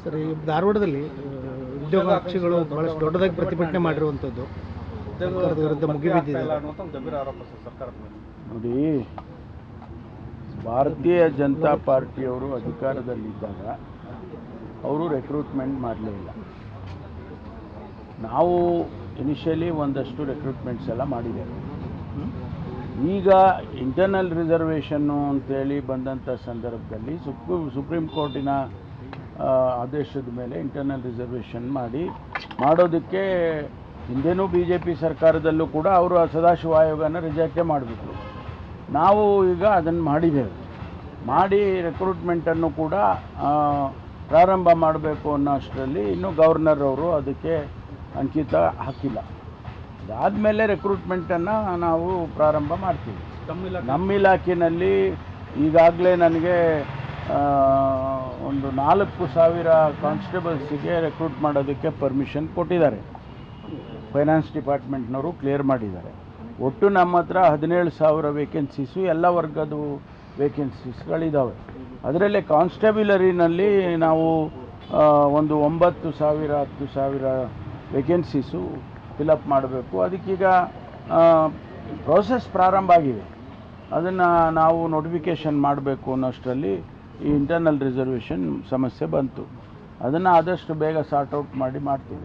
Sir, ಈ ಧಾರವಾಡದಲ್ಲಿ ಉದ್ಯೋಗಾಕ್ಷಿಗಳು ಬಹಳಷ್ಟು ದೊಡ್ಡದಾಗಿ ಪ್ರತಿಭಟನೆ ಮಾಡಿರುವಂಥದ್ದು ಸರ್ಕಾರದ ವಿರುದ್ಧ ಮುಗಿಬಿದ್ದಿದೆ. ನೋಡಿ, ಭಾರತೀಯ ಜನತಾ ಪಾರ್ಟಿಯವರು ಅಧಿಕಾರದಲ್ಲಿದ್ದಾಗ ಅವರು ರೆಕ್ರೂಟ್ಮೆಂಟ್ ಮಾಡಲಿಲ್ಲ. ನಾವು ಇನಿಷಿಯಲಿ ಒಂದಷ್ಟು ರೆಕ್ರೂಟ್ಮೆಂಟ್ಸ್ ಎಲ್ಲ ಮಾಡಿದ್ದೇವೆ. ಈಗ ಇಂಟರ್ನಲ್ ರಿಸರ್ವೇಷನ್ನು ಅಂತೇಳಿ ಬಂದಂಥ ಸಂದರ್ಭದಲ್ಲಿ ಸುಪ್ರೀಂ ಕೋರ್ಟಿನ ಆದೇಶದ ಮೇಲೆ ಇಂಟರ್ನಲ್ ರಿಸರ್ವೇಷನ್ ಮಾಡೋದಕ್ಕೆ ಹಿಂದೇನೂ BJP ಸರ್ಕಾರದಲ್ಲೂ ಕೂಡ ಅವರು ಸದಾಶಿವ ಆಯೋಗನ ರಿಜೆಕ್ಟೇ ಮಾಡಿಬಿಟ್ರು. ನಾವು ಈಗ ಅದನ್ನು ಮಾಡಿ ರೆಕ್ರೂಟ್ಮೆಂಟನ್ನು ಕೂಡ ಪ್ರಾರಂಭ ಮಾಡಬೇಕು ಅನ್ನೋ ಅಷ್ಟರಲ್ಲಿ ಇನ್ನೂ ಗವರ್ನರ್ ಅವರು ಅದಕ್ಕೆ ಅಂಕಿತ ಹಾಕಿಲ್ಲ. ಅದಾದಮೇಲೆ ರೆಕ್ರೂಟ್ಮೆಂಟನ್ನು ನಾವು ಪ್ರಾರಂಭ ಮಾಡ್ತೀವಿ. ನಮ್ಮ ಇಲಾಖೆಯಲ್ಲಿ ಈಗಾಗಲೇ ನನಗೆ ಒಂದು 4,000 ಕಾನ್ಸ್ಟೇಬಲ್ಸಿಗೆ ರೆಕ್ರೂಟ್ ಮಾಡೋದಕ್ಕೆ ಪರ್ಮಿಷನ್ ಕೊಟ್ಟಿದ್ದಾರೆ. ಫೈನಾನ್ಸ್ ಡಿಪಾರ್ಟ್ಮೆಂಟ್ನವರು ಕ್ಲಿಯರ್ ಮಾಡಿದ್ದಾರೆ. ಒಟ್ಟು ನಮ್ಮ ಹತ್ರ 17,000 ವೇಕೆನ್ಸೀಸು ಎಲ್ಲ ವರ್ಗದ ವೇಕೆನ್ಸೀಸ್ಗಳಿದ್ದಾವೆ. ಅದರಲ್ಲೇ ಕಾನ್ಸ್ಟೇಬಲರಿನಲ್ಲಿ ನಾವು ಒಂದು 9,000 10,000 ವೇಕೆನ್ಸೀಸು ಫಿಲಪ್ ಮಾಡಬೇಕು. ಅದಕ್ಕೀಗ ಪ್ರೋಸೆಸ್ ಪ್ರಾರಂಭ ಆಗಿದೆ. ಅದನ್ನು ನಾವು ನೋಟಿಫಿಕೇಷನ್ ಮಾಡಬೇಕು ಅನ್ನೋಷ್ಟರಲ್ಲಿ ಈ ಇಂಟರ್ನಲ್ ರಿಸರ್ವೇಷನ್ ಸಮಸ್ಯೆ ಬಂತು. ಅದನ್ನು ಆದಷ್ಟು ಬೇಗ ಸಾರ್ಟ್ ಔಟ್ ಮಾಡ್ತೀವಿ.